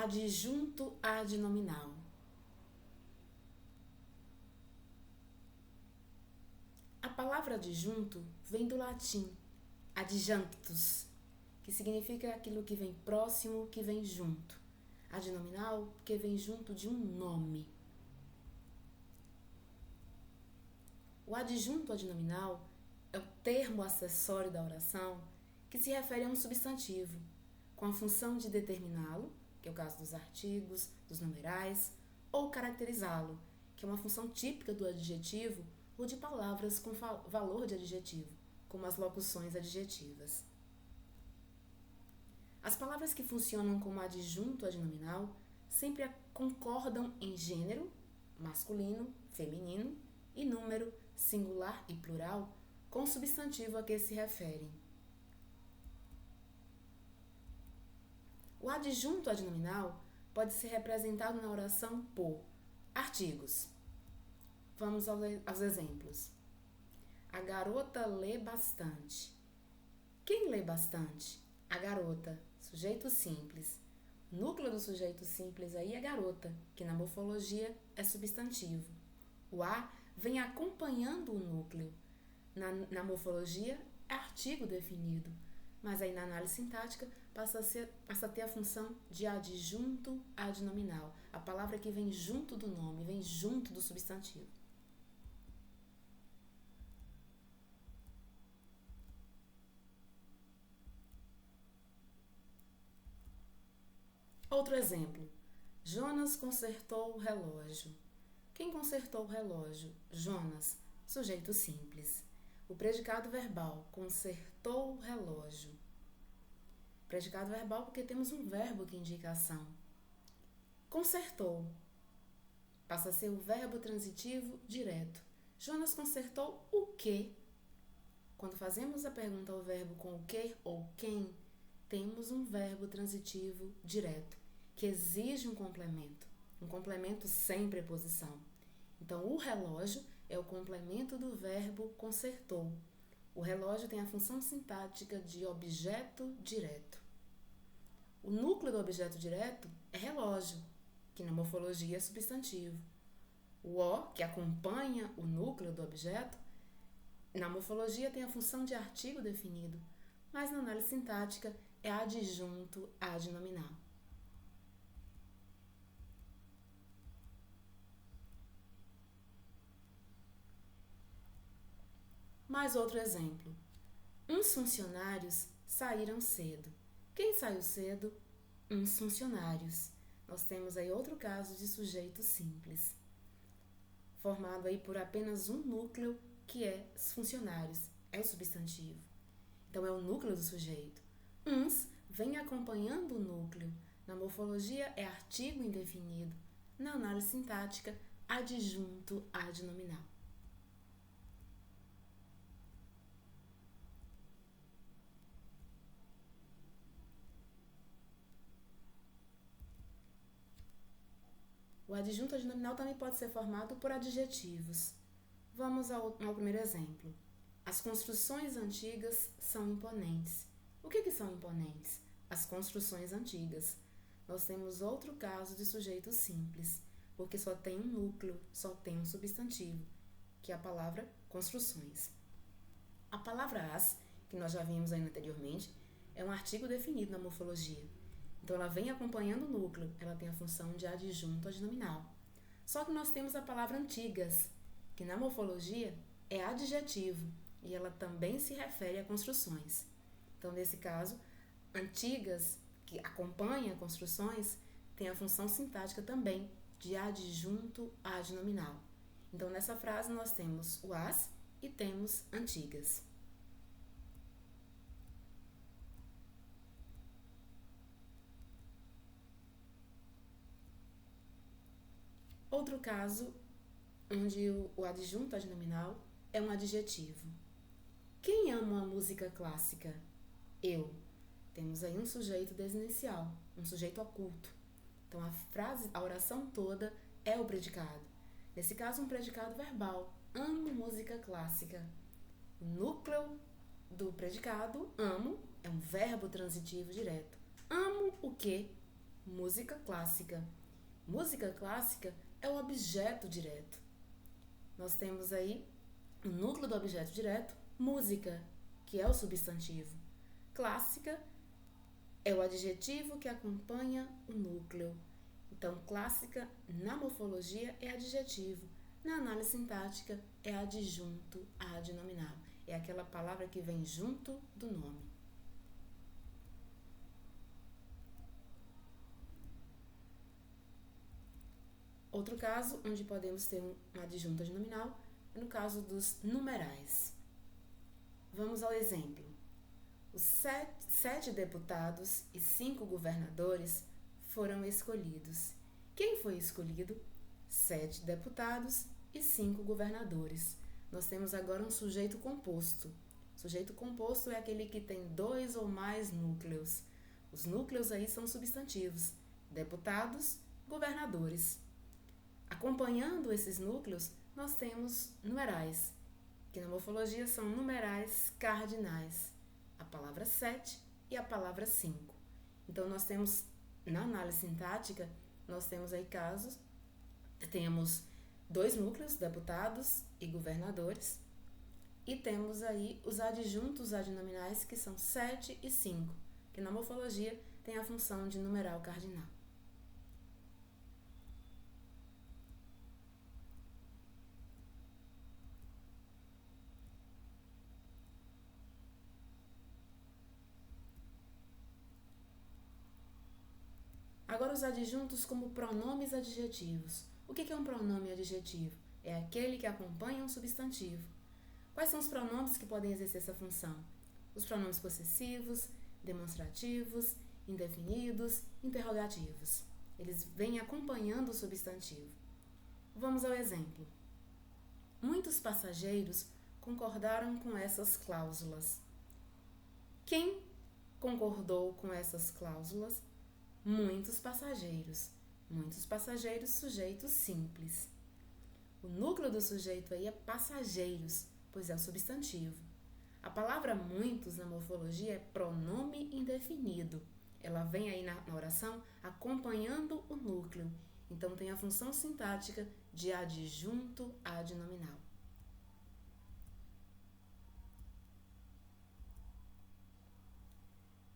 Adjunto adnominal. A palavra adjunto vem do latim adjunctus, que significa aquilo que vem próximo, que vem junto. Adnominal, porque vem junto de um nome. O adjunto adnominal é o termo acessório da oração que se refere a um substantivo, com a função de determiná-lo, que é o caso dos artigos, dos numerais, ou caracterizá-lo, que é uma função típica do adjetivo ou de palavras com valor de adjetivo, como as locuções adjetivas. As palavras que funcionam como adjunto adnominal sempre concordam em gênero, masculino, feminino, e número, singular e plural, com o substantivo a que se referem. O adjunto adnominal pode ser representado na oração por artigos. Vamos aos exemplos. A garota lê bastante. Quem lê bastante? A garota, sujeito simples. O núcleo do sujeito simples aí é garota, que na morfologia é substantivo. O a vem acompanhando o núcleo. Na morfologia é artigo definido, mas aí na análise sintática passa a ter a função de adjunto adnominal. A palavra que vem junto do nome, vem junto do substantivo. Outro exemplo. Jonas consertou o relógio. Quem consertou o relógio? Jonas, sujeito simples. O predicado verbal, consertou o relógio. Predicado verbal porque temos um verbo que indica ação. Consertou. Passa a ser o verbo transitivo direto. Jonas consertou o quê? Quando fazemos a pergunta ao verbo com o que ou quem, temos um verbo transitivo direto, que exige um complemento sem preposição. Então, o relógio é o complemento do verbo consertou. O relógio tem a função sintática de objeto direto. O núcleo do objeto direto é relógio, que na morfologia é substantivo. O o, que acompanha o núcleo do objeto, na morfologia tem a função de artigo definido, mas na análise sintática é adjunto adnominal. Mais outro exemplo. Uns funcionários saíram cedo. Quem saiu cedo? Uns funcionários. Nós temos aí outro caso de sujeito simples, formado aí por apenas um núcleo, que é os funcionários, é o substantivo. Então, é o núcleo do sujeito. Uns vem acompanhando o núcleo. Na morfologia, é artigo indefinido. Na análise sintática, adjunto adnominal. O adjunto adnominal também pode ser formado por adjetivos. Vamos ao primeiro exemplo. As construções antigas são imponentes. O que são imponentes? As construções antigas. Nós temos outro caso de sujeito simples, porque só tem um núcleo, só tem um substantivo, que é a palavra construções. A palavra as, que nós já vimos aí anteriormente, é um artigo definido na morfologia. Então, ela vem acompanhando o núcleo, ela tem a função de adjunto adnominal. Só que nós temos a palavra antigas, que na morfologia é adjetivo, e ela também se refere a construções. Então, nesse caso, antigas, que acompanha construções, tem a função sintática também de adjunto adnominal. Então, nessa frase, nós temos o as e temos antigas. Outro caso, onde o adjunto adnominal é um adjetivo. Quem ama a música clássica? Eu. Temos aí um sujeito desinicial, um sujeito oculto. Então, a oração toda é o predicado. Nesse caso, um predicado verbal. Amo música clássica. O núcleo do predicado, amo, é um verbo transitivo direto. Amo o quê? música clássica. Música clássica é o objeto direto. Nós temos aí o núcleo do objeto direto, música, que é o substantivo. Clássica é o adjetivo que acompanha o núcleo. Então, clássica na morfologia é adjetivo. Na análise sintática é adjunto adnominal. É aquela palavra que vem junto do nome. Outro caso onde podemos ter um adjunto adnominal é no caso dos numerais. Vamos ao exemplo. Os 7 deputados e 5 governadores foram escolhidos. Quem foi escolhido? 7 deputados e 5 governadores. Nós temos agora um sujeito composto. Sujeito composto é aquele que tem 2 ou mais núcleos. Os núcleos aí são substantivos. Deputados, governadores. Acompanhando esses núcleos, nós temos numerais, que na morfologia são numerais cardinais. A palavra 7 e a palavra 5. Então, nós temos, na análise sintática, nós temos aí casos, temos 2 núcleos, deputados e governadores, e temos aí os adjuntos adnominais, que são 7 e 5, que na morfologia tem a função de numeral cardinal. Agora os adjuntos como pronomes adjetivos. O que é um pronome adjetivo? É aquele que acompanha um substantivo. Quais são os pronomes que podem exercer essa função? Os pronomes possessivos, demonstrativos, indefinidos, interrogativos. Eles vêm acompanhando o substantivo. Vamos ao exemplo. Muitos passageiros concordaram com essas cláusulas. Quem concordou com essas cláusulas? Muitos passageiros. Muitos passageiros, sujeito simples. O núcleo do sujeito aí é passageiros, pois é o substantivo. A palavra muitos na morfologia é pronome indefinido. Ela vem aí na oração acompanhando o núcleo. Então tem a função sintática de adjunto adnominal.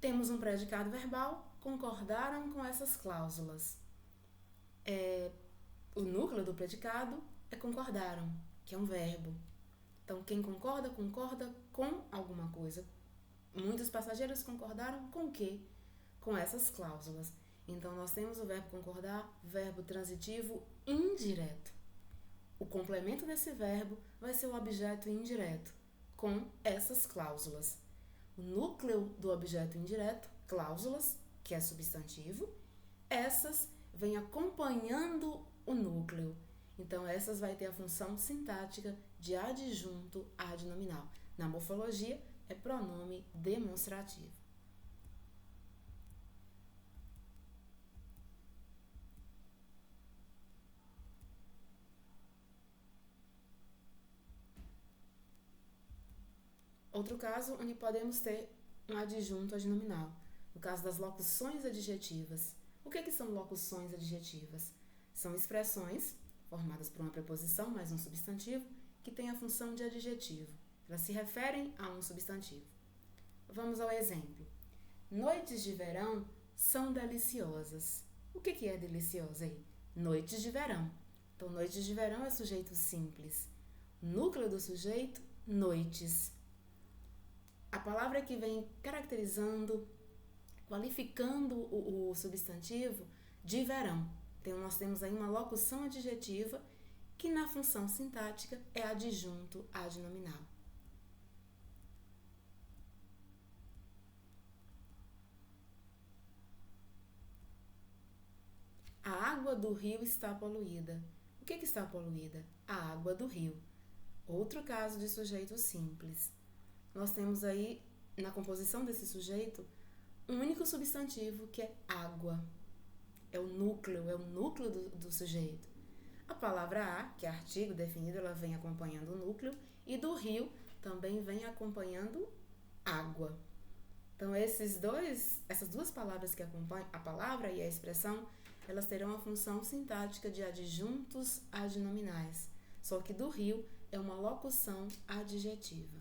Temos um predicado verbal, concordaram com essas cláusulas. O núcleo do predicado é concordaram, que é um verbo. Então, quem concorda, concorda com alguma coisa. Muitos passageiros concordaram com o quê? Com essas cláusulas. Então, nós temos o verbo concordar, verbo transitivo indireto. O complemento desse verbo vai ser o objeto indireto, com essas cláusulas. O núcleo do objeto indireto, cláusulas, que é substantivo, essas vêm acompanhando o núcleo. Então, essas vai ter a função sintática de adjunto adnominal. Na morfologia, é pronome demonstrativo. Outro caso onde podemos ter um adjunto adnominal, no caso das locuções adjetivas. O que são locuções adjetivas? São expressões formadas por uma preposição mais um substantivo que tem a função de adjetivo. Elas se referem a um substantivo. Vamos ao exemplo. Noites de verão são deliciosas. O que é deliciosa aí? Noites de verão. Então, noites de verão é sujeito simples. Núcleo do sujeito, noites. A palavra que vem caracterizando, qualificando o substantivo de verão. Então, nós temos aí uma locução adjetiva que na função sintática é adjunto adnominal. A água do rio está poluída. O que está poluída? A água do rio. Outro caso de sujeito simples. Nós temos aí, na composição desse sujeito, um único substantivo que é água. É o núcleo do sujeito. A palavra a, que é artigo definido, ela vem acompanhando o núcleo, e do rio também vem acompanhando água. Então, essas duas palavras que acompanham, a palavra e a expressão, elas terão a função sintática de adjuntos adnominais, só que do rio é uma locução adjetiva.